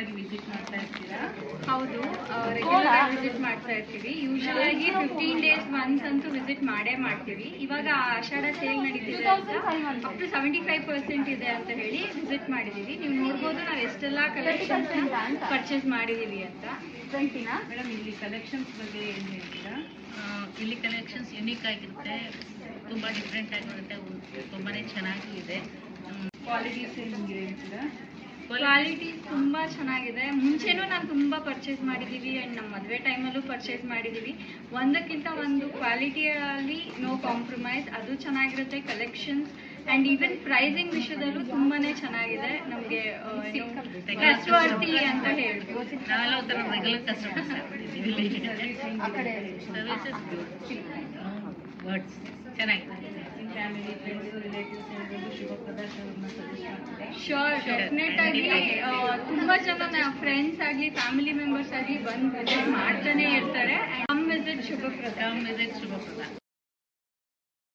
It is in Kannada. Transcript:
ಆಗಿ ವಿಸಿಟ್ ಮಾಡ್ತಾ ಇರ್ತೀರಾ? ಹೌದು, ರೆಗ್ಯುಲರ್ ಆಗಿ ವಿಸಿಟ್ ಮಾಡ್ತಾ ಇರ್ತೀವಿ. ಯೂಶುವಲ್ ಆಗಿ 15 days ಒನ್ಸ್ ಅಂತೂ ವಿಸಿಟ್ ಮಾಡೇ ಮಾಡ್ತೀವಿ. ಇವಾಗ ಆಷಾಢ ಸೇಲ್ ನಡೀತಿದೆ ಅಂತ ಅಪ್ ಟು 75% ಇದೆ ಅಂತ ಹೇಳಿ ವಿಸಿಟ್ ಮಾಡಿದೀವಿ. ನೀವು ನೋಡ್ಬೋದು ನಾವು ಎಷ್ಟೆಲ್ಲ ಕಲೆಕ್ಷನ್ಸ್ ಪರ್ಚೇಸ್ ಮಾಡಿದೀವಿ ಅಂತ. ಮೇಡಮ್, ಇಲ್ಲಿ ಕಲೆಕ್ಷನ್ಸ್ ಬಗ್ಗೆ ಏನು ಹೇಳ್ತೀರಾ? ಇಲ್ಲಿ ಕಲೆಕ್ಷನ್ಸ್ ಯುನೀಕ್ ಆಗಿರುತ್ತೆ, ತುಂಬ ಡಿಫ್ರೆಂಟ್ ಆಗಿರುತ್ತೆ, ತುಂಬಾ ಚೆನ್ನಾಗಿ ಇದೆ. ಕ್ವಾಲಿಟೀಸ್ ನಿಮ್ಗೆ ಹೇಳ್ತೀರಾ? ಕ್ವಾಲಿಟಿ ತುಂಬಾ ಚೆನ್ನಾಗಿದೆ. ಮುಂಚೆನೂ ನಾನು ತುಂಬಾ ಪರ್ಚೇಸ್ ಮಾಡಿದೀವಿ ಅಂಡ್ ನಮ್ಮ ಮದುವೆ ಟೈಮಲ್ಲೂ ಪರ್ಚೇಸ್ ಮಾಡಿದೀವಿ. ಒಂದಕ್ಕಿಂತ ಒಂದು ಕ್ವಾಲಿಟಿಯಲ್ಲಿ ನೋ ಕಾಂಪ್ರಮೈಸ್, ಅದು ಚೆನ್ನಾಗಿರುತ್ತೆ. ಕಲೆಕ್ಷನ್ಸ್ ಅಂಡ್ ಈವನ್ ಪ್ರೈಸಿಂಗ್ ವಿಷಯದಲ್ಲೂ ತುಂಬಾನೇ ಚೆನ್ನಾಗಿದೆ. ನಮಗೆ ಟ್ರಸ್ಟ್ವರ್ತಿ ಅಂತ ಹೇಳ್ಬೋದು. ನಾವೆಲ್ಲ ಒಂಥರ ರೆಗ್ಯುಲರ್ ಕಸ್ಟಮರ್ಸ್ ಆಗ್ಬಿಟ್ಟಿದ್ದೀವಿ. ಸರ್ವಿಸಸ್ ವರ್ಡ್ಸ್ ಚೆನ್ನಾಗಿದೆ. ನಿಮ್ಮ ಫ್ಯಾಮಿಲಿ, ಫ್ರೆಂಡ್ಸ್, ರಿಲೇಟಿವ್ಸ್ ಏನಾದರೂ ಶುಭ ಪ್ರದರ್ಶನವನ್ನು ಸಜೆಸ್ಟ್ ಮಾಡ್ತೀರಾ? ಶೋರ್, ಡೆಫಿನೆಟ್ ಆಗಿ ತುಂಬಾ ಜನ ಫ್ರೆಂಡ್ಸ್ ಆಗಲಿ ಫ್ಯಾಮಿಲಿ ಮೆಂಬರ್ಸ್ ಆಗಲಿ ಬಂದು ವಿಸಿಟ್ ಮಾಡ್ತಾನೆ ಇರ್ತಾರೆ. Come visit ಶುಭಪ್ರದ.